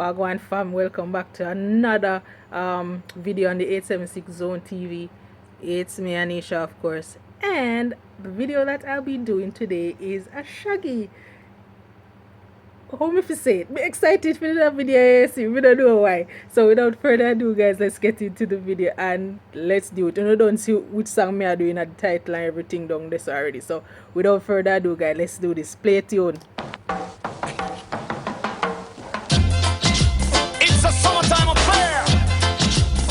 Wagwan fam, welcome back to another video on the 876 Zone TV. It's me, Anisha, of course. And the video that I'll be doing today is a Shaggy. How me fi say it? Me excited for that video, see, we don't know why. So without further ado, guys, let's get into the video and let's do it. You know, don't see which song me are doing at the title and everything down this already. So without further ado, guys, let's do this. Play a tune. It's a summertime affair.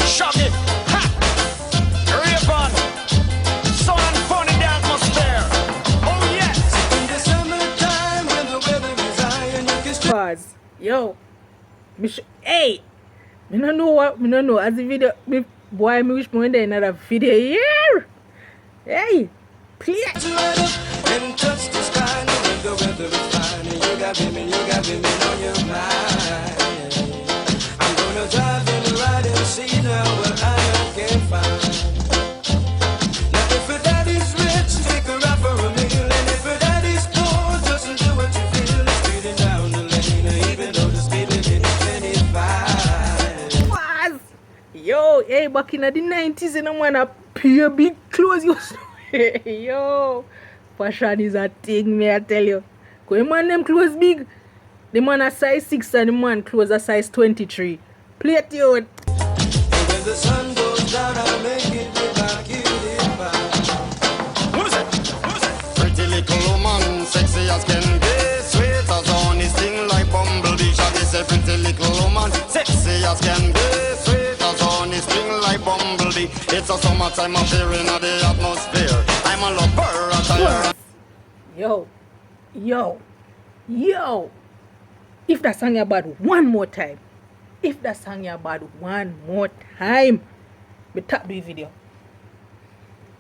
Shaggy, ha, Rayvon, sun and fun in the atmosphere. Oh yes. In the summertime when the weather is high and you can Pause. Yo. Hey. Me no know what. Me no know. As the video. Me boy. Me wish me in another video here. Hey. Play. and touch the sky when the weather is fine and you got women on your mind. I'm gonna drive and ride and see now what I can find. Now if her daddy's rich, take her out for a meal, and if her daddy's poor, just do what you feel. Speeding down the lane, even though the speed limit is 25. Pause. Yo. Hey. Back in the 90s, you know, man, a pure big clothes. Yo. Fashion is a thing, me I tell you. Cause man them clothes big. The man a size 6 and the man clothes a size 23. Play it tune. When the sun goes down, I'll make it with my cutie pie. Who's it? Pretty little woman, sexy as can be, sweet as honey, sting like bumblebee. Shaggy say, pretty little woman, sexy as can be, sweet as honey, sting like bumblebee. It's a summertime affair in the atmosphere. I'm a lover, a tire. Yo. If that song you bad one more time. Me tap the video.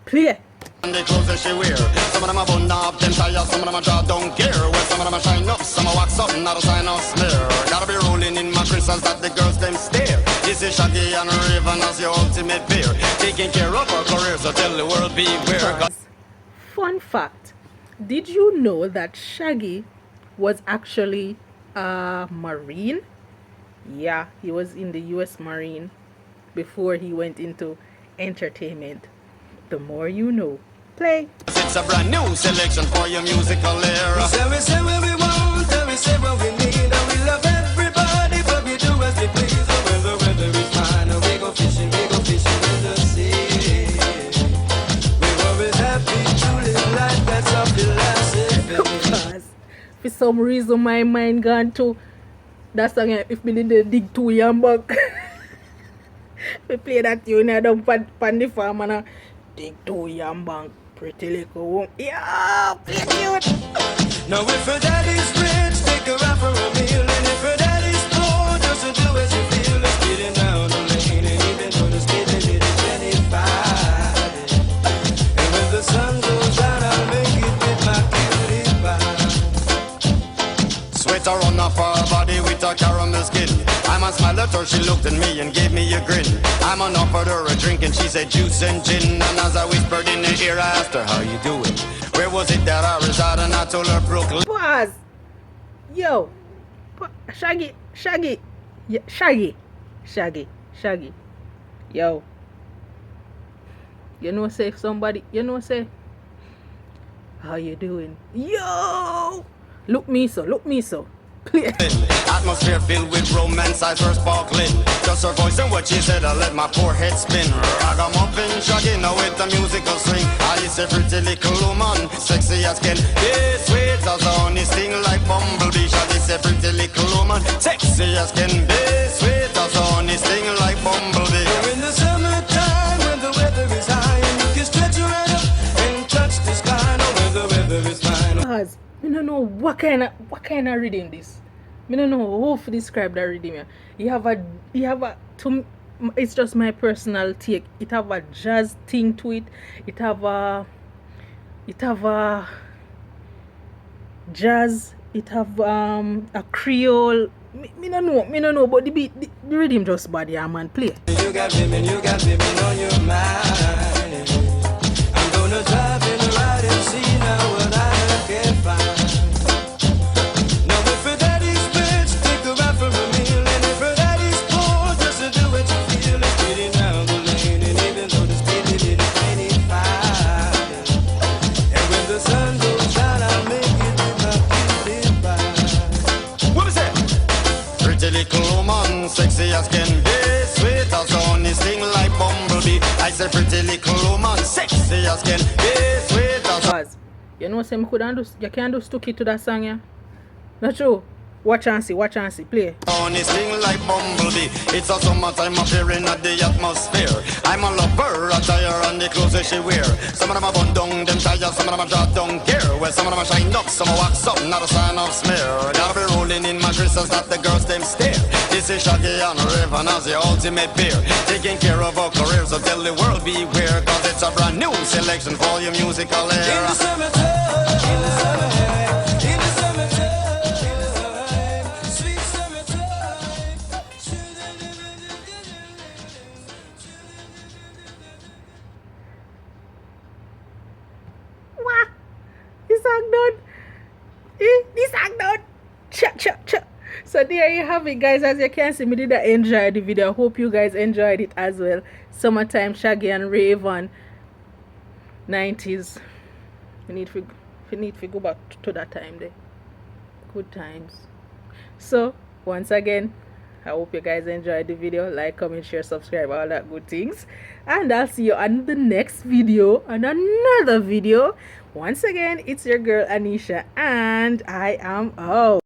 Play. And the clothes that she wear, some of them are bun up, them tires, some of them are draw down gear. Well, some of them are shine up, some are wax up, not a sign of smear. Gotta be rolling in my crystals that the girls them stare. This is Shaggy and Rayvon as your ultimate peer, taking care of our careers, so tell the world beware. Fun fact. Did you know that Shaggy was actually a Marine? Yeah, he was in the US Marine before he went into entertainment. The more you know. Play. It's a brand new selection for your musical era. So we say what we want, and we say what we need, and we love everybody, but we do as we please. When the weather is fine, we go fishing in the sea. We're always happy to live life, that's our philosophy. For some reason my mind gone to that song if me didn't dig too young back. We play that tune I don't pan the farm and dig too young bank. Pretty little woman. Yeah, play it. Now if her daddy's rich, take her out for a meal, and if her daddy's poor, just do as you feel. Let's get it down the lane, and even though the speed limit is 25. And when the sun goes down, I'll make it with my cutie pie. Sweater on off her body with a caramel skin. I'm a smile at her, she looked at me and gave me a grin. I'm on offered her a drink and she said juice and gin. And as I whispered in her ear, I asked her, how you doing? Where was it that I reside? And I told her Brooklyn. Pause. Yo. Shaggy. Yeah, Shaggy. Yo. You know say if somebody, say, how you doing? Yo. Look me so. Atmosphere filled with romance, eyes were sparkling. Just her voice and what she said, I let my poor head spin. Ragamuffin, Shaggy, now with the musical swing. I is a pretty little woman, sexy as can be, sweet as honey, sting like bumblebee. Shaggy is a pretty little woman, sexy as can be, sweet as honey, sting like bumblebee. You're in the summertime when the weather is high and you can stretch your head up and touch the sky. Now when the weather is fine. Pause. Me don't know what kind of reading this. Me don't know how to describe that reading. You have a it's just my personal take. It have a jazz thing to it. It have a jazz. It have a Creole. Me don't know, but the rhythm just bad, yeah, man. Play. You got women on your mind. I'm gonna drive and ride and see now what I can find. Now if her daddy's rich, take her out for a meal, and easier skin. Be sweet as Pause. You know, say you can't do Stooky to that song, yeah? Not true. Watch and see, play. honey, sting like bumblebee. It's a summertime appearing at the atmosphere. I'm a lover, attire and the clothes that she wear. Some of them are bun down, them tires, some of them are drop down gear. Well, some of them are shine up, some are wax up, not a sign of smear. Gotta be rolling in my crystals that the girls them stare. This is Shaggy and Raven as the ultimate beer. Taking care of our careers, so tell the world beware. Cause it's a brand new selection for your musical era. In the summertime, in the summertime. Wah! This song done. This song done. Cha. So there you have it, guys. As you can see, me did enjoy the video. I hope you guys enjoyed it as well. Summertime Shaggy and Raven 90s. We need to go back to that time there. Good times. So once again, I hope you guys enjoyed the video. Like, comment, share, subscribe, all that good things. And I'll see you on the next video, on another video. Once again, it's your girl Anisha, and I am out.